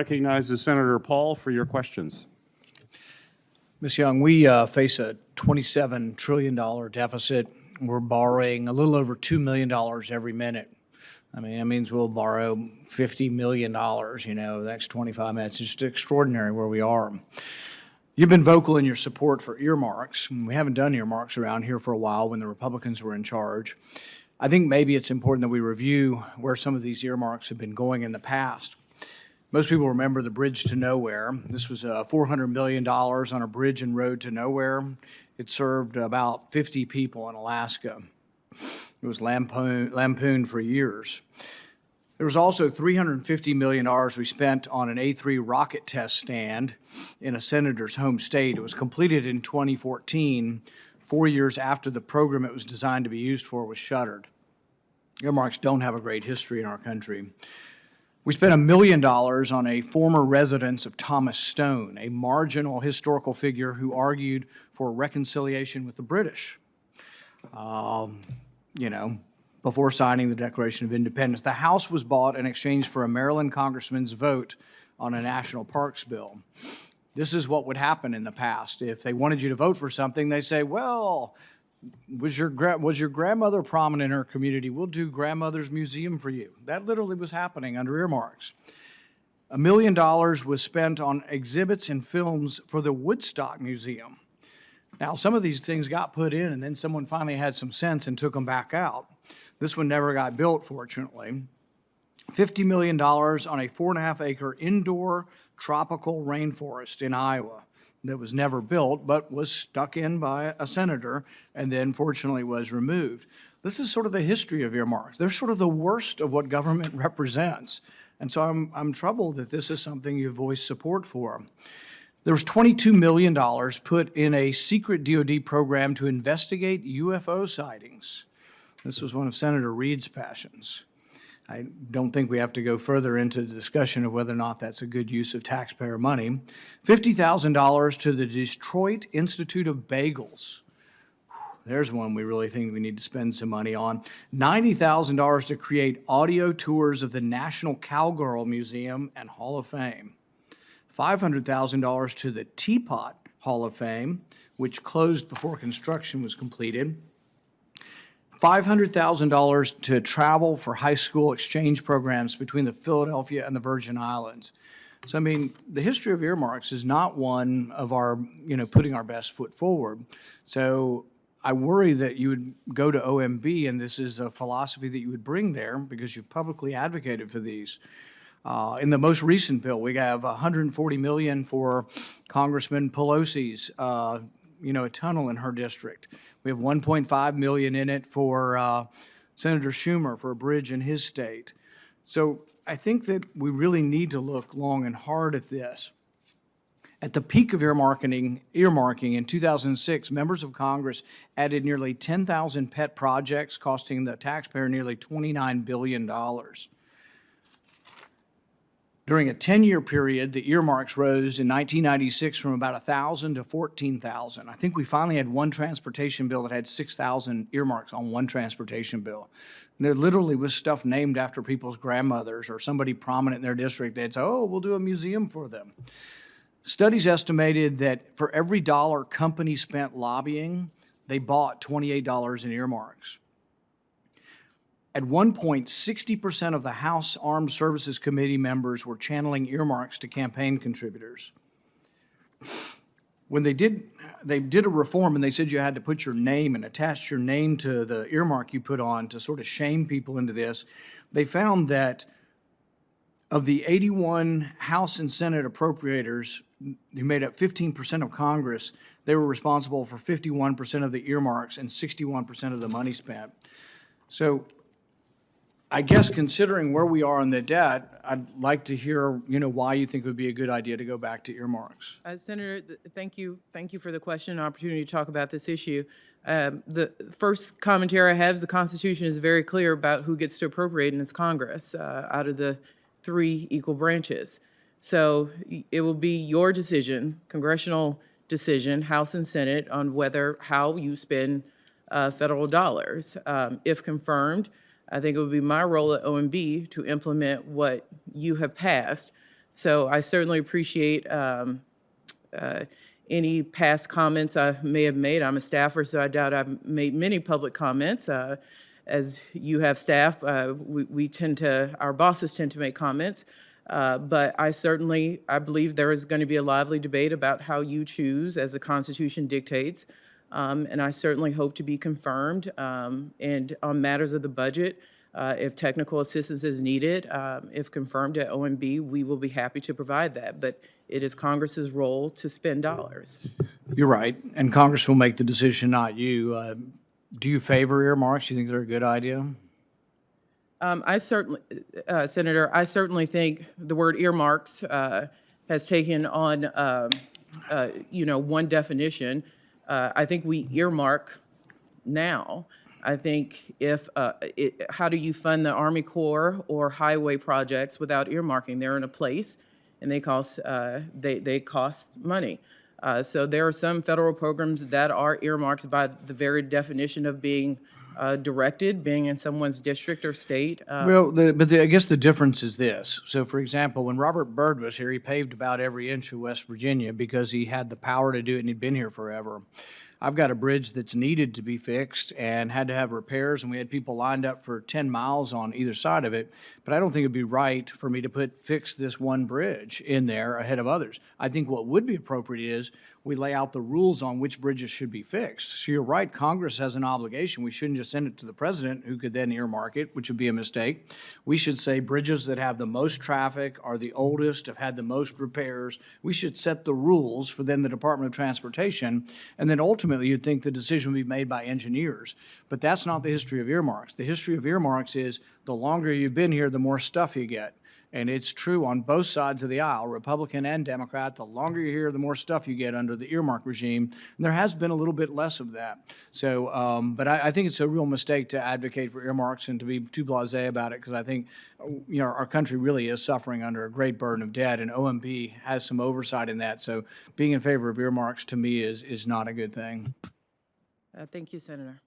recognizes Senator Paul for your questions. Ms. Young, we face a $27 trillion deficit. We're borrowing a little over $2 million every minute. I mean, that means we'll borrow $50 million, the next 25 minutes. It's just extraordinary where we are. You've been vocal in your support for earmarks. We haven't done earmarks around here for a while when the Republicans were in charge. I think maybe it's important that we review where some of these earmarks have been going in the past. Most people remember the Bridge to Nowhere. This was $400 million on a bridge and road to nowhere. It served about 50 people in Alaska. It was lampooned for years. There was also $350 million we spent on an A3 rocket test stand in a senator's home state. It was completed in 2014, 4 years after the program it was designed to be used for was shuttered. Earmarks don't have a great history in our country. We spent $1 million on a former residence of Thomas Stone, a marginal historical figure who argued for reconciliation with the British. Before signing the Declaration of Independence. The house was bought in exchange for a Maryland congressman's vote on a national parks bill. This is what would happen in the past. If they wanted you to vote for something, they say, well, was your grandmother prominent in her community? We'll do grandmother's museum for you. That literally was happening under earmarks. $1 million was spent on exhibits and films for the Woodstock Museum. Now, some of these things got put in, and then someone finally had some sense and took them back out. This one never got built, fortunately. $50 million on a 4.5-acre indoor tropical rainforest in Iowa that was never built, but was stuck in by a senator and then fortunately was removed. This is sort of the history of earmarks. They're sort of the worst of what government represents. And so I'm troubled that this is something you voice support for. There was $22 million put in a secret DOD program to investigate UFO sightings. This was one of Senator Reid's passions. I don't think we have to go further into the discussion of whether or not that's a good use of taxpayer money. $50,000 to the Detroit Institute of Bagels. There's one we really think we need to spend some money on. $90,000 to create audio tours of the National Cowgirl Museum and Hall of Fame. $500,000 to the Teapot Hall of Fame, which closed before construction was completed. $500,000 to travel for high school exchange programs between the Philadelphia and the Virgin Islands. So, I mean, the history of earmarks is not one of our, putting our best foot forward. So I worry that you would go to OMB, and this is a philosophy that you would bring there because you've publicly advocated for these. In the most recent bill, we have $140 million for Congressman Pelosi's, a tunnel in her district. We have $1.5 million in it for Senator Schumer for a bridge in his state. So I think that we really need to look long and hard at this. At the peak of earmarking in 2006, members of Congress added nearly 10,000 pet projects costing the taxpayer nearly $29 billion. During a 10-year period, the earmarks rose in 1996 from about 1,000 to 14,000. I think we finally had one transportation bill that had 6,000 earmarks on one transportation bill. And there literally was stuff named after people's grandmothers or somebody prominent in their district. They'd say, oh, we'll do a museum for them. Studies estimated that for every dollar companies spent lobbying, they bought $28 in earmarks. At one point, 60% of the House Armed Services Committee members were channeling earmarks to campaign contributors. When they did a reform and they said you had to put your name and attach your name to the earmark you put on to sort of shame people into this, they found that of the 81 House and Senate appropriators who made up 15% of Congress, they were responsible for 51% of the earmarks and 61% of the money spent. So I guess considering where we are on the debt, I'd like to hear, why you think it would be a good idea to go back to earmarks. Senator, thank you for the question and opportunity to talk about this issue. The first commentary I have is the Constitution is very clear about who gets to appropriate, and it's Congress out of the three equal branches. So it will be your decision, congressional decision, House and Senate, on how you spend federal dollars. If confirmed, I think it would be my role at OMB to implement what you have passed So I certainly appreciate any past comments I may have made. I'm a staffer, so I doubt I've made many public comments. As you have staff, we tend to, our bosses tend to make comments. But I believe there is going to be a lively debate about how you choose as the Constitution dictates. And I certainly hope to be confirmed. And on matters of the budget, if technical assistance is needed, if confirmed at OMB, we will be happy to provide that. But it is Congress's role to spend dollars. You're right, and Congress will make the decision, not you. Do you favor earmarks? Do you think they're a good idea? I certainly, Senator, I certainly think the word earmarks has taken on, one definition. I think we earmark now. I think how do you fund the Army Corps or highway projects without earmarking? They're in a place, and they cost money. So there are some federal programs that are earmarked by the very definition of being directed, being in someone's district or state. I guess the difference is this. So, for example, when Robert Byrd was here, he paved about every inch of West Virginia because he had the power to do it and he'd been here forever. I've got a bridge that's needed to be fixed and had to have repairs, and we had people lined up for 10 miles on either side of it. But I don't think it'd be right for me to fix this one bridge in there ahead of others. I think what would be appropriate is we lay out the rules on which bridges should be fixed. So you're right, Congress has an obligation. We shouldn't just send it to the president, who could then earmark it, which would be a mistake. We should say bridges that have the most traffic, are the oldest, have had the most repairs. We should set the rules for then the Department of Transportation, and then ultimately you'd think the decision would be made by engineers. But that's not the history of earmarks. The history of earmarks is the longer you've been here, the more stuff you get. And it's true on both sides of the aisle, Republican and Democrat. The longer you're here, the more stuff you get under the earmark regime. And there has been a little bit less of that. So, but I think it's a real mistake to advocate for earmarks and to be too blasé about it, because I think, our country really is suffering under a great burden of debt, and OMB has some oversight in that. So being in favor of earmarks, to me, is not a good thing. Thank you, Senator.